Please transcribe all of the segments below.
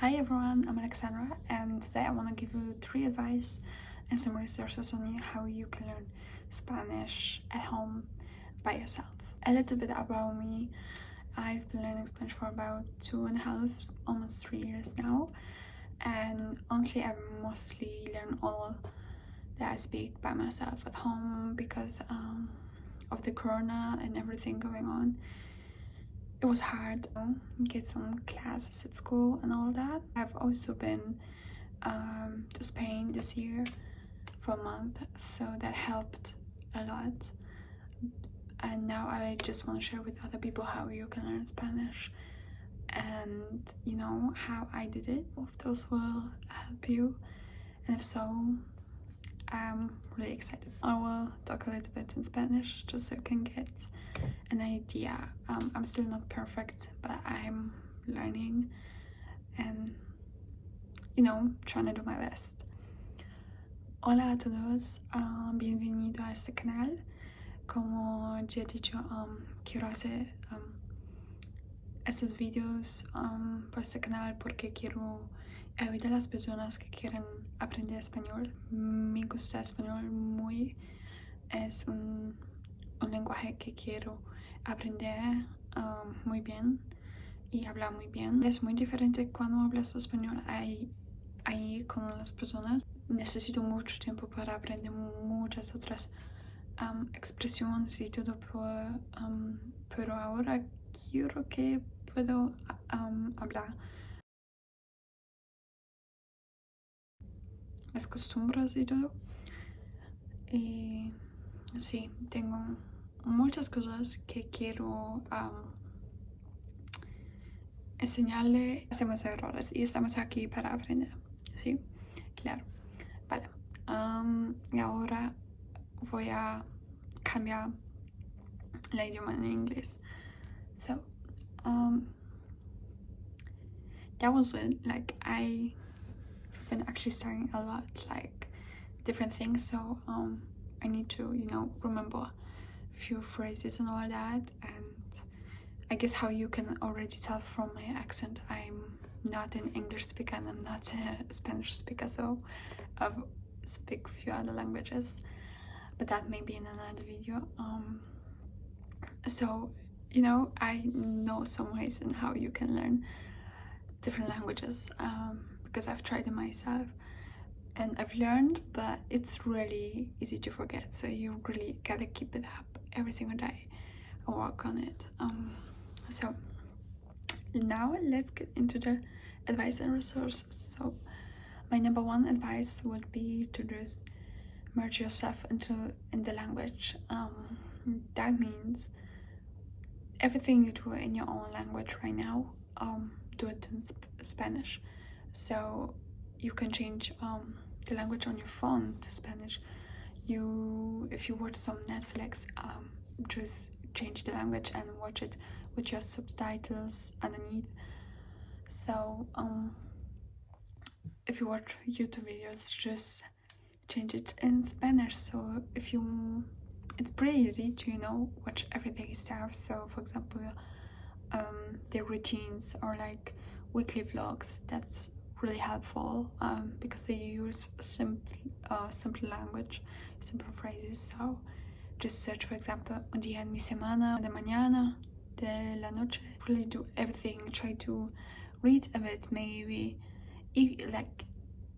Hi everyone, I'm Alexandra, and today I want to give you 3 advice and some resources on how you can learn Spanish at home by yourself. A little bit about me. I've been learning Spanish for about 2.5, almost 3 years now, and honestly I mostly learn all that I speak by myself at home because of the corona and everything going on. It was hard to get some classes at school and all that. I've also been to Spain this year for a month, so that helped a lot. And now I just want to share with other people how you can learn Spanish and how I did it. Hope those will help you, and if so, I'm really excited. I will talk a little bit in Spanish just so you can get an idea. I'm still not perfect, but I'm learning and trying to do my best. Hola a todos, bienvenido a este canal. Como ya he dicho, quiero hacer estos videos para este canal porque quiero ayudar a las personas que quieren aprender español. Me gusta español muy, es un lenguaje que quiero aprender muy bien y hablar muy bien. Es muy diferente cuando hablas español ahí con las personas. Necesito mucho tiempo para aprender muchas otras expresiones y todo, pero ahora quiero que puedo hablar las costumbres y todo. Y sí, tengo muchas cosas que quiero enseñarle. Hacemos errores y estamos aquí para aprender, ¿sí? Claro. Vale. Y ahora voy a cambiar el idioma en inglés. So, that was it. Like, I've been actually studying a lot, like different things, so I need to remember a few phrases and all that. And I guess how you can already tell from my accent, I'm not an English speaker and I'm not a Spanish speaker, so I speak a few other languages, but that may be in another video. So I know some ways in how you can learn different languages because I've tried it myself and I've learned, but it's really easy to forget, so you really gotta keep it up every single day and work on it. So now let's get into the advice and resources. So my number one advice would be to just merge yourself in the language. That means everything you do in your own language right now, do it in Spanish. So you can change the language on your phone to Spanish. If you watch some Netflix, just change the language and watch it with your subtitles underneath. So if you watch YouTube videos, just change it in Spanish. So it's pretty easy to watch everyday stuff. So for example, their routines or like weekly vlogs, that's really helpful because they use simple language, simple phrases. So just search, for example, un día en mi semana, de mañana, de la noche. Really do everything. Try to read a bit, maybe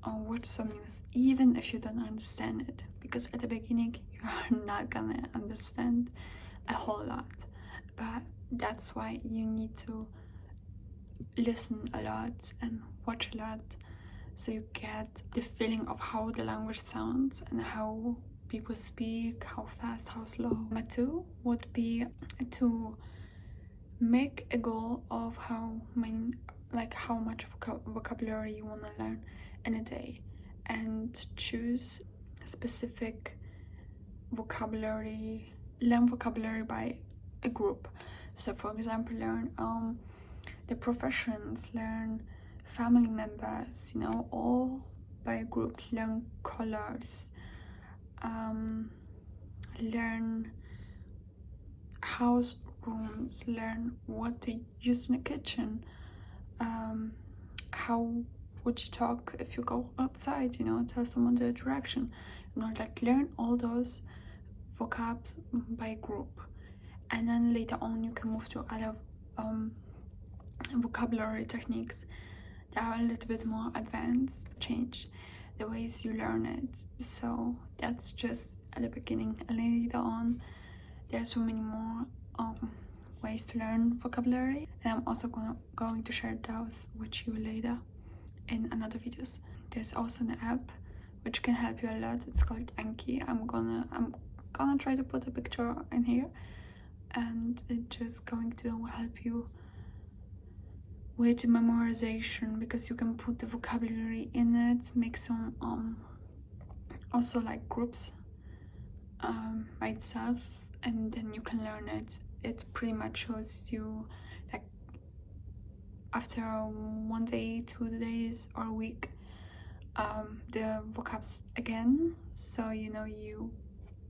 watch some news, even if you don't understand it, because at the beginning you are not gonna understand a whole lot, but that's why you need to listen a lot and watch a lot, so you get the feeling of how the language sounds and how people speak, how fast, how slow. Number two would be to make a goal of how much vocabulary you want to learn in a day, and choose specific vocabulary. Learn vocabulary by a group. So for example, learn the professions, learn family members, all by a group. Learn colors, learn house rooms, learn what they use in the kitchen, how would you talk if you go outside, you know, tell someone the direction, you know, like learn all those vocab by group, and then later on you can move to other vocabulary techniques that are a little bit more advanced, change the ways you learn it. So that's just at the beginning, and later on there are so many more ways to learn vocabulary, and I'm also going to share those with you later in another videos. There's also an app which can help you a lot. It's called Anki. I'm gonna try to put a picture in here, and it's just going to help you with memorization, because you can put the vocabulary in it, make some also like groups by itself, and then you can learn it. It pretty much shows you like after 1 day, 2 days, or a week the vocabs again, so you know you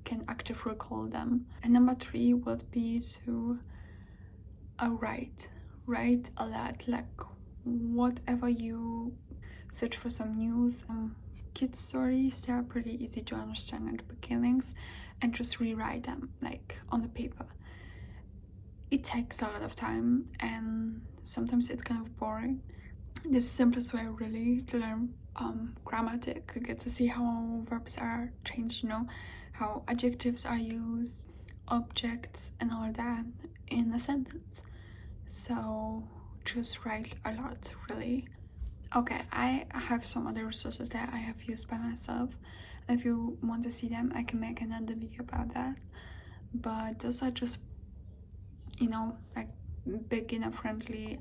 can actively recall them. And number 3 would be to write a lot, like whatever you search for some news, kids stories, they are pretty easy to understand at the beginnings, and just rewrite them like on the paper. It takes a lot of time and sometimes it's kind of boring. The simplest way really to learn grammatic, you get to see how verbs are changed, you know, how adjectives are used, objects, and all that in a sentence. So just write a lot, really. Okay, I have some other resources that I have used by myself. If you want to see them, I can make another video about that. But those are just, you know, like beginner friendly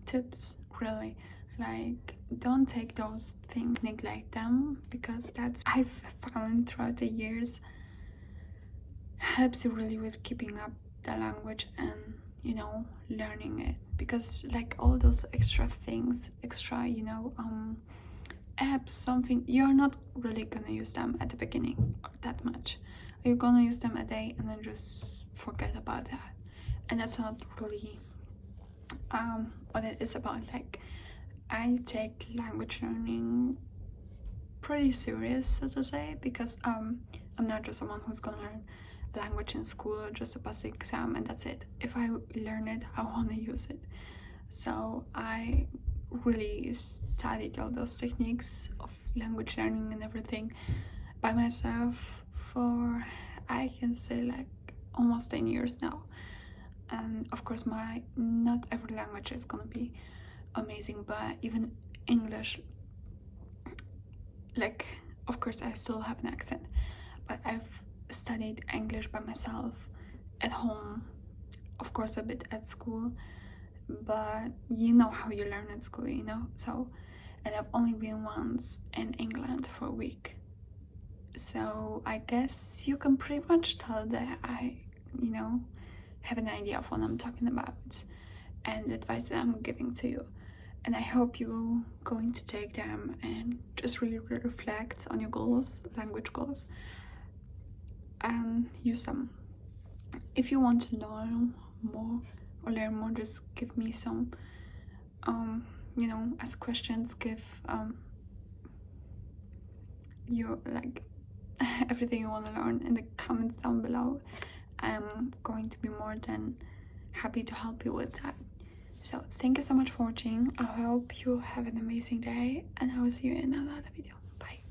tips, really. Like, don't take those things, neglect them, because that's, I've found throughout the years, helps you really with keeping up the language and, you know, learning it. Because like all those extra things, you know, apps, something, you're not really gonna use them at the beginning that much. You're gonna use them a day and then just forget about that, and that's not really what it is about. Like, I take language learning pretty serious, so to say, because I'm not just someone who's gonna learn language in school just to pass the exam and that's it. If I learn it, I want to use it. So I really studied all those techniques of language learning and everything by myself for, I can say, like almost 10 years now. And of course, not every language is gonna be amazing, but even English, like, of course I still have an accent, but I've studied English by myself at home, of course a bit at school, but you know how you learn at school, you know. So, and I've only been once in England for a week, so I guess you can pretty much tell that I, you know, have an idea of what I'm talking about and the advice that I'm giving to you. And I hope you're going to take them and just really reflect on your goals, language goals, and use them. If you want to learn more or learn more, just give me some you know, ask questions, give you like everything you want to learn in the comments down below. I'm going to be more than happy to help you with that. So thank you so much for watching. I hope you have an amazing day, and I will see you in another video. Bye.